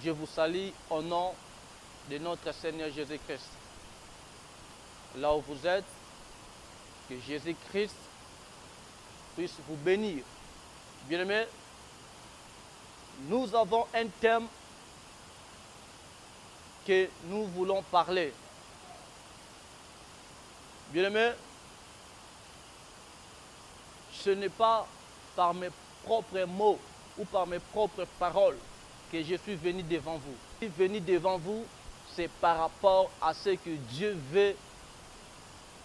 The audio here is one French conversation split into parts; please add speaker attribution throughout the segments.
Speaker 1: Je vous salue au nom de notre Seigneur Jésus-Christ. Là où vous êtes, que Jésus-Christ puisse vous bénir. Bien-aimés, nous avons un thème que nous voulons parler. Bien-aimés, ce n'est pas par mes propres mots ou par mes propres paroles que je suis venu devant vous. Je suis venu devant vous, c'est par rapport à ce que Dieu veut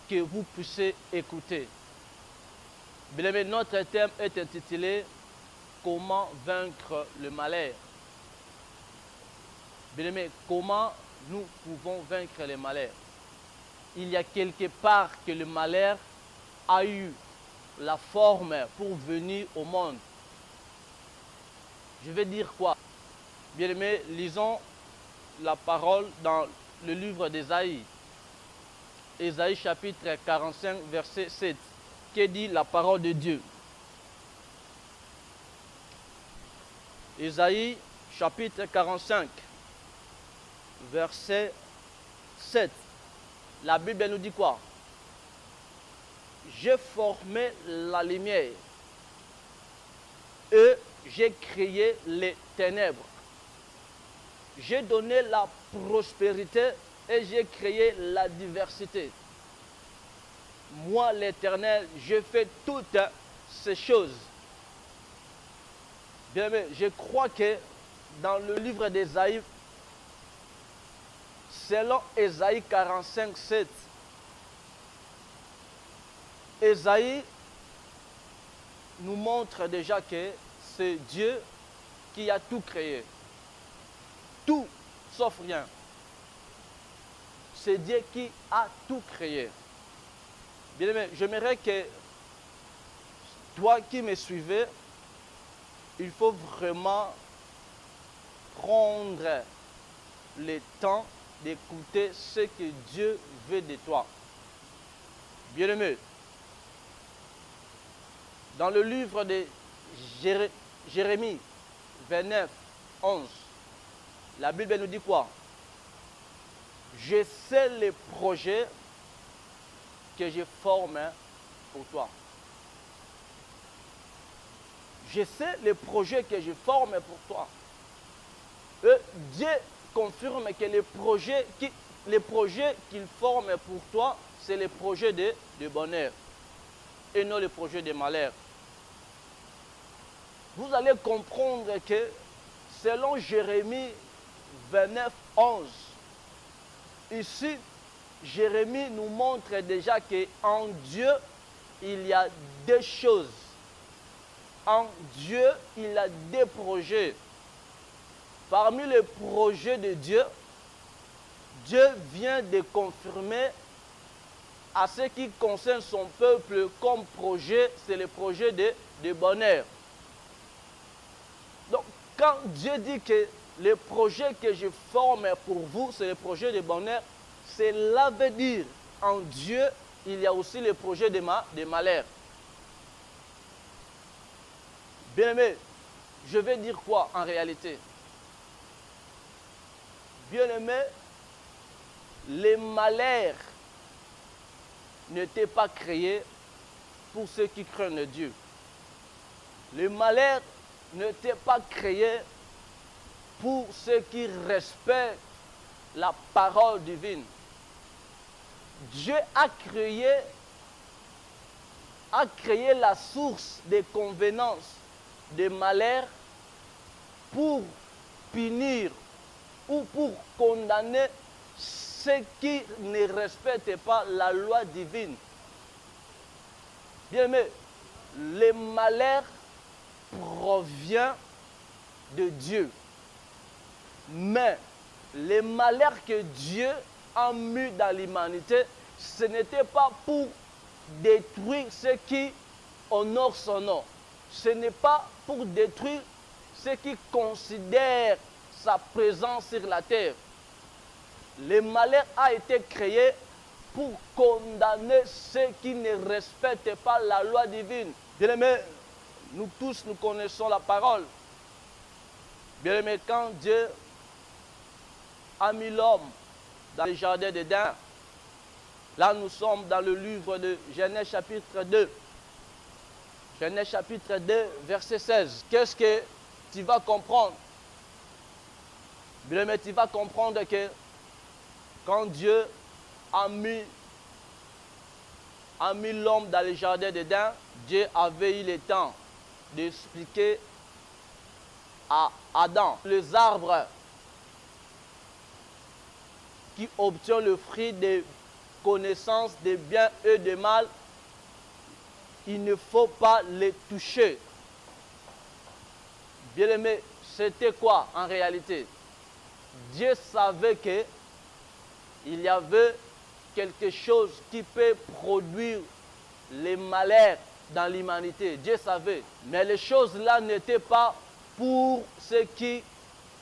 Speaker 1: que vous puissiez écouter. Bien-aimés, notre thème est intitulé « Comment vaincre le malheur ». Bien-aimés, comment nous pouvons vaincre le malheur? Il y a quelque part que le malheur a eu la forme pour venir au monde. Je vais dire quoi? Bien-aimés, lisons la parole dans le livre d'Ésaïe. Ésaïe chapitre 45, verset 7. Que dit la parole de Dieu? Ésaïe chapitre 45, verset 7. La Bible nous dit quoi? J'ai formé la lumière et j'ai créé les ténèbres. J'ai donné la prospérité et j'ai créé la diversité. Moi, l'Éternel, je fais toutes ces choses. Bien, mais je crois que dans le livre d'Ésaïe, selon Ésaïe 45, 7, Ésaïe nous montre déjà que c'est Dieu qui a tout créé. Tout, sauf rien. C'est Dieu qui a tout créé. Bien aimé, j'aimerais que toi qui me suivais, il faut vraiment prendre le temps d'écouter ce que Dieu veut de toi. Bien aimé, dans le livre de Jérémie 29, 11, la Bible nous dit quoi? Je sais les projets que je forme pour toi. Je sais les projets que je forme pour toi. Dieu confirme que les projets qu'il forme pour toi, c'est les projets de bonheur et non les projets de malheur. Vous allez comprendre que selon Jérémie 29, 11, ici, Jérémie nous montre déjà qu'en Dieu, il y a deux choses. En Dieu, il a des projets. Parmi les projets de Dieu, Dieu vient de confirmer à ce qui concerne son peuple comme projet, c'est le projet de bonheur. Donc, quand Dieu dit que les projets que je forme pour vous, c'est les projets de bonheur, cela veut dire, en Dieu, il y a aussi les projets de malheur. Bien-aimé, je vais dire quoi en réalité? Bien-aimé, les malheurs n'étaient pas créés pour ceux qui craignent Dieu. Les malheurs n'étaient pas créés pour ceux qui respectent la parole divine. Dieu a créé la source des convenances, des malheurs pour punir ou pour condamner ceux qui ne respectent pas la loi divine. Bien aimé, les malheurs proviennent de Dieu. Mais les malheurs que Dieu a mis dans l'humanité, ce n'était pas pour détruire ceux qui honorent son nom. Ce n'est pas pour détruire ceux qui considèrent sa présence sur la terre. Le malheur a été créé pour condamner ceux qui ne respectent pas la loi divine. Bien-aimés, nous tous, nous connaissons la parole. Bien-aimés, quand Dieu a mis l'homme dans le jardin d'Éden. Là, nous sommes dans le livre de Genèse chapitre 2. Genèse chapitre 2, verset 16. Qu'est-ce que tu vas comprendre? Bien, mais tu vas comprendre que quand Dieu a mis l'homme dans le jardin d'Éden, Dieu avait eu le temps d'expliquer à Adam les arbres qui obtiennent le fruit des connaissances des biens et des mal. Il ne faut pas les toucher. Bien aimé, c'était quoi en réalité? Dieu savait que il y avait quelque chose qui peut produire les malheurs dans l'humanité. Dieu savait. Mais les choses-là n'étaient pas pour ceux qui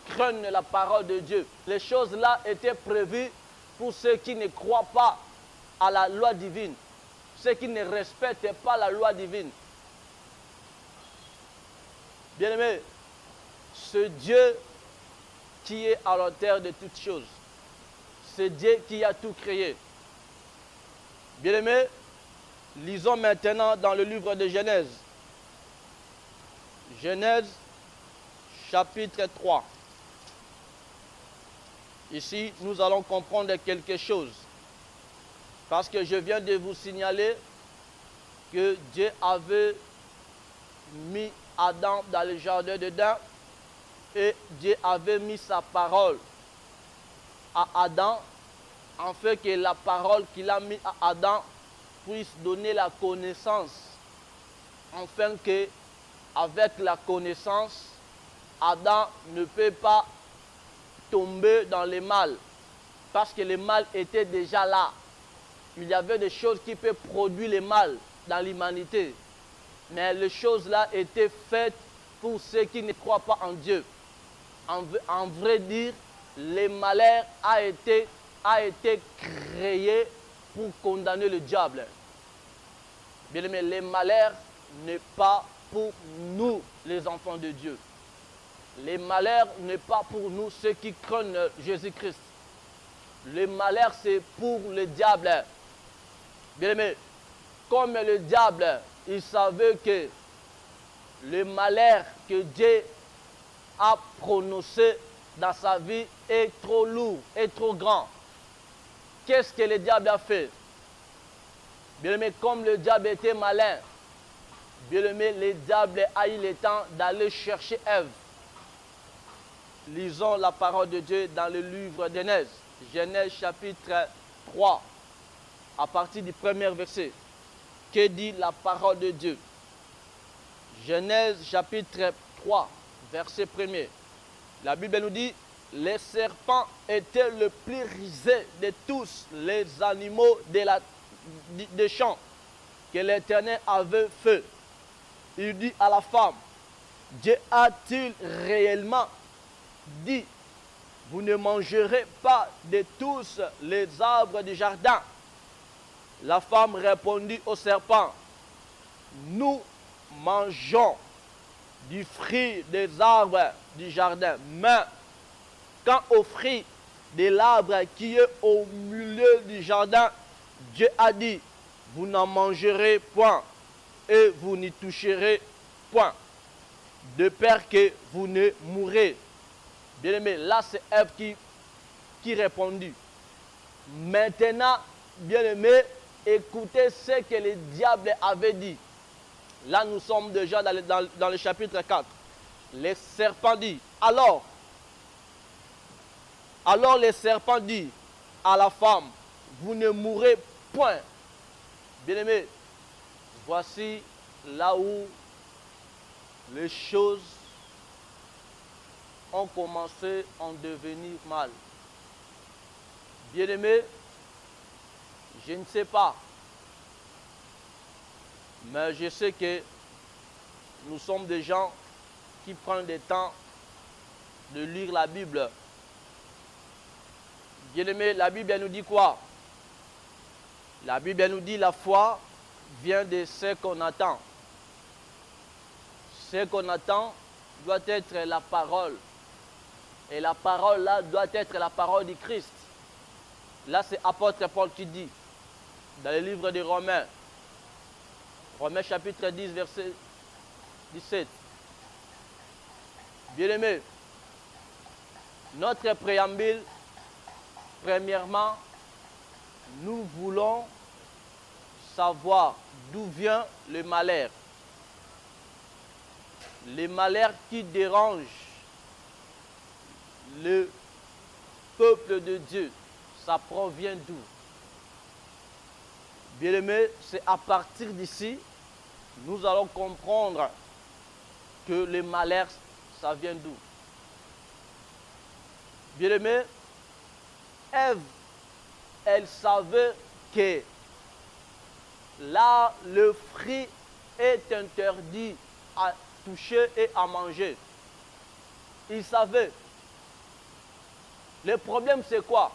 Speaker 1: craignent la parole de Dieu. Les choses-là étaient prévues pour ceux qui ne croient pas à la loi divine. Ceux qui ne respectent pas la loi divine. Bien-aimé, ce Dieu qui est à l'auteur de toutes choses, c'est Dieu qui a tout créé. Bien-aimé, lisons maintenant dans le livre de Genèse. Genèse, chapitre 3. Ici, nous allons comprendre quelque chose. Parce que je viens de vous signaler que Dieu avait mis Adam dans le jardin d'Éden et Dieu avait mis sa parole à Adam, afin que la parole qu'il a mise à Adam puisse donner la connaissance, afin que avec la connaissance, Adam ne peut pas tomber dans le mal, parce que le mal était déjà là. Il y avait des choses qui peuvent produire le mal dans l'humanité, mais les choses-là étaient faites pour ceux qui ne croient pas en Dieu. En vrai dire, le malheur a été créé pour condamner le diable. Bien aimé, le malheur n'est pas pour nous, les enfants de Dieu. Le malheur n'est pas pour nous, ceux qui craignent Jésus-Christ. Le malheur, c'est pour le diable. Bien aimé, comme le diable, il savait que le malheur que Dieu a prononcé dans sa vie est trop lourd, est trop grand. Qu'est-ce que le diable a fait? Bien aimé, comme le diable était malin, bien aimé, le diable a eu le temps d'aller chercher Ève. Lisons la parole de Dieu dans le livre de Genèse, Genèse chapitre 3, à partir du premier verset. Que dit la parole de Dieu? Genèse chapitre 3, verset 1er. La Bible nous dit, les serpents étaient le plus rusé de tous les animaux des champs que l'Éternel avait fait. Il dit à la femme, Dieu a-t-il réellement dit, vous ne mangerez pas de tous les arbres du jardin? La femme répondit au serpent, nous mangeons du fruit des arbres du jardin, mais quant au fruit de l'arbre qui est au milieu du jardin, Dieu a dit, vous n'en mangerez point et vous n'y toucherez point, de peur que vous ne mourrez. Bien aimé, là c'est Ève qui répondit. Maintenant, bien aimé, écoutez ce que le diable avait dit. Là, nous sommes déjà dans le chapitre 4. Le serpent dit, alors le serpent dit à la femme, vous ne mourrez point. Bien-aimé, voici là où les choses ont commencé à devenir mal. Bien-aimé, je ne sais pas, mais je sais que nous sommes des gens qui prennent le temps de lire la Bible. Bien-aimé, la Bible nous dit quoi? La Bible nous dit la foi vient de ce qu'on attend. Ce qu'on attend doit être la parole Et la parole là doit être la parole du Christ. Là, c'est apôtre Paul qui dit, dans le livre de Romains, Romains chapitre 10, verset 17. Bien-aimés, notre préambule, premièrement, nous voulons savoir d'où vient le malheur. Le malheur qui dérange le peuple de Dieu, ça provient d'où? Bien-aimés, c'est à partir d'ici, nous allons comprendre que le malheur, ça vient d'où? Bien-aimés, Ève, elle savait que là, le fruit est interdit à toucher et à manger. Il savait. Le problème, c'est quoi?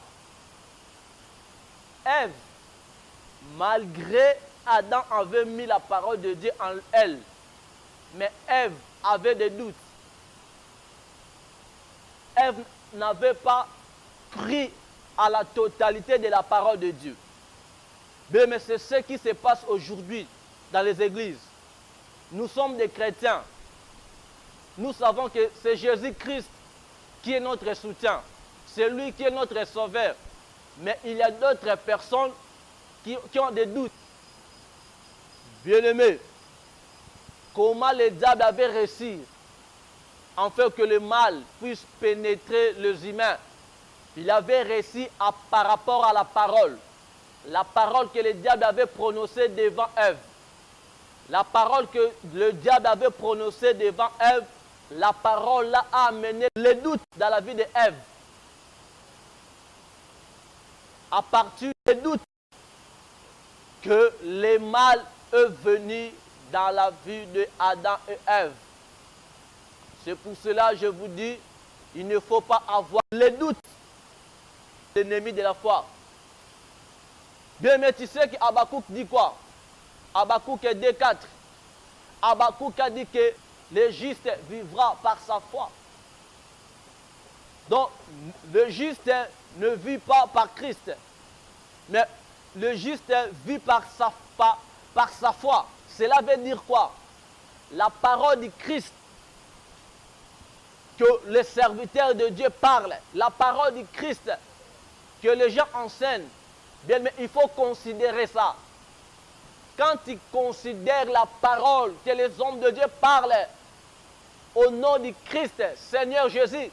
Speaker 1: Ève, malgré Adam avait mis la parole de Dieu en elle, mais Ève avait des doutes. Ève n'avait pas cru à la totalité de la parole de Dieu. Mais c'est ce qui se passe aujourd'hui dans les églises. Nous sommes des chrétiens. Nous savons que c'est Jésus-Christ qui est notre soutien. C'est lui qui est notre sauveur. Mais il y a d'autres personnes qui ont des doutes. Bien-aimés, comment le diable avait réussi afin que le mal puisse pénétrer les humains? Il avait réussi par rapport à la parole que le diable avait prononcée devant Ève. La parole que le diable avait prononcée devant Ève, la parole là a amené les doutes dans la vie d'Ève. À partir des doutes que le mal est venu dans la vie d'Adam et Ève. C'est pour cela que je vous dis, il ne faut pas avoir les doutes. L'ennemi de la foi. Bien, mais tu sais qu'Habakkuk dit quoi? Habakkuk 2:4. Habakkuk a dit que le juste vivra par sa foi. Donc, le juste ne vit pas par Christ, mais le juste vit par sa foi. Cela veut dire quoi? La parole du Christ que les serviteurs de Dieu parlent, la parole du Christ que les gens enseignent, bien, mais il faut considérer ça. Quand ils considèrent la parole que les hommes de Dieu parlent au nom du Christ, Seigneur Jésus,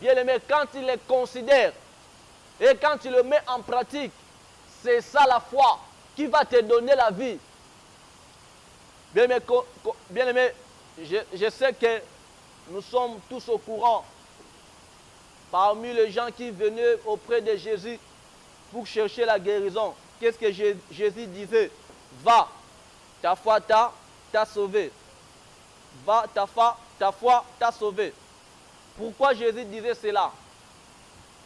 Speaker 1: bien aimé, quand ils les considèrent et quand tu le mets en pratique, c'est ça la foi qui va te donner la vie. Bien aimé, je sais que nous sommes tous au courant. Parmi les gens qui venaient auprès de Jésus pour chercher la guérison, qu'est-ce que Jésus disait? Va, ta foi t'a sauvé. Va, ta foi t'a sauvé. Pourquoi Jésus disait cela?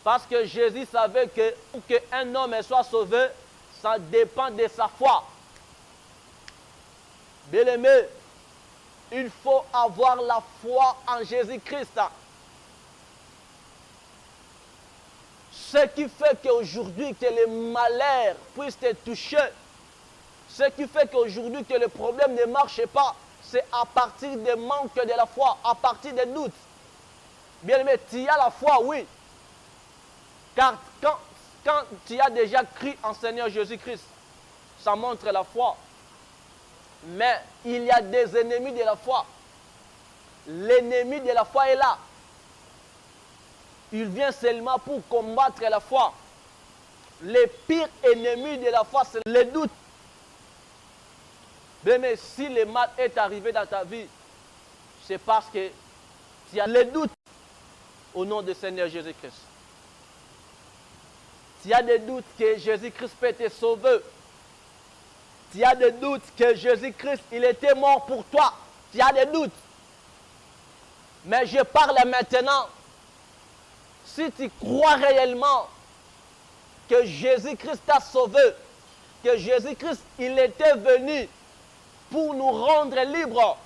Speaker 1: Parce que Jésus savait que pour qu'un homme soit sauvé, ça dépend de sa foi. Bien-aimé, il faut avoir la foi en Jésus-Christ. Ce qui fait qu'aujourd'hui que les malheurs puissent te toucher, ce qui fait qu'aujourd'hui que le problème ne marche pas, c'est à partir des manques de la foi, à partir des doutes. Bien aimé, tu as la foi, oui. Car quand tu as déjà cru en Seigneur Jésus-Christ, ça montre la foi. Mais il y a des ennemis de la foi. L'ennemi de la foi est là. Il vient seulement pour combattre la foi. Le pire ennemi de la foi, c'est le doute. Mais si le mal est arrivé dans ta vie, c'est parce que tu as le doute au nom du Seigneur Jésus-Christ. Tu as des doutes que Jésus-Christ peut te sauver. Tu as des doutes que Jésus-Christ, il était mort pour toi. Tu as des doutes. Mais je parle maintenant. Si tu crois réellement que Jésus-Christ t'a sauvé, que Jésus-Christ, il était venu pour nous rendre libres.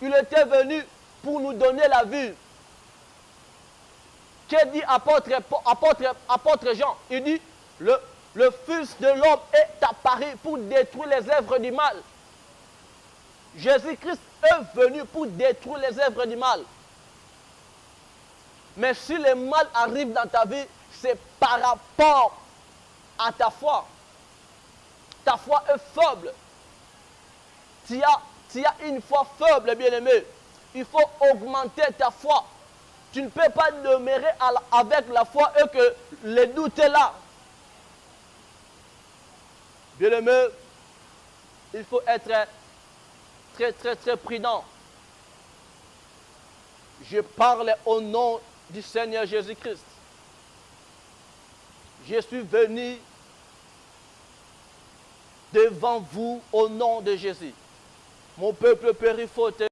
Speaker 1: Il était venu pour nous donner la vie. Que dit apôtre Jean? Il dit, le Fils de l'homme est apparu pour détruire les œuvres du mal. Jésus-Christ est venu pour détruire les œuvres du mal. Mais si le mal arrive dans ta vie, c'est par rapport à ta foi. Ta foi est faible. Tu as une foi faible, bien-aimé. Il faut augmenter ta foi. Tu ne peux pas demeurer avec la foi et que le doute est là. Bien-aimé, il faut être très prudent. Je parle au nom du Seigneur Jésus-Christ. Je suis venu devant vous au nom de Jésus. Mon peuple périphote.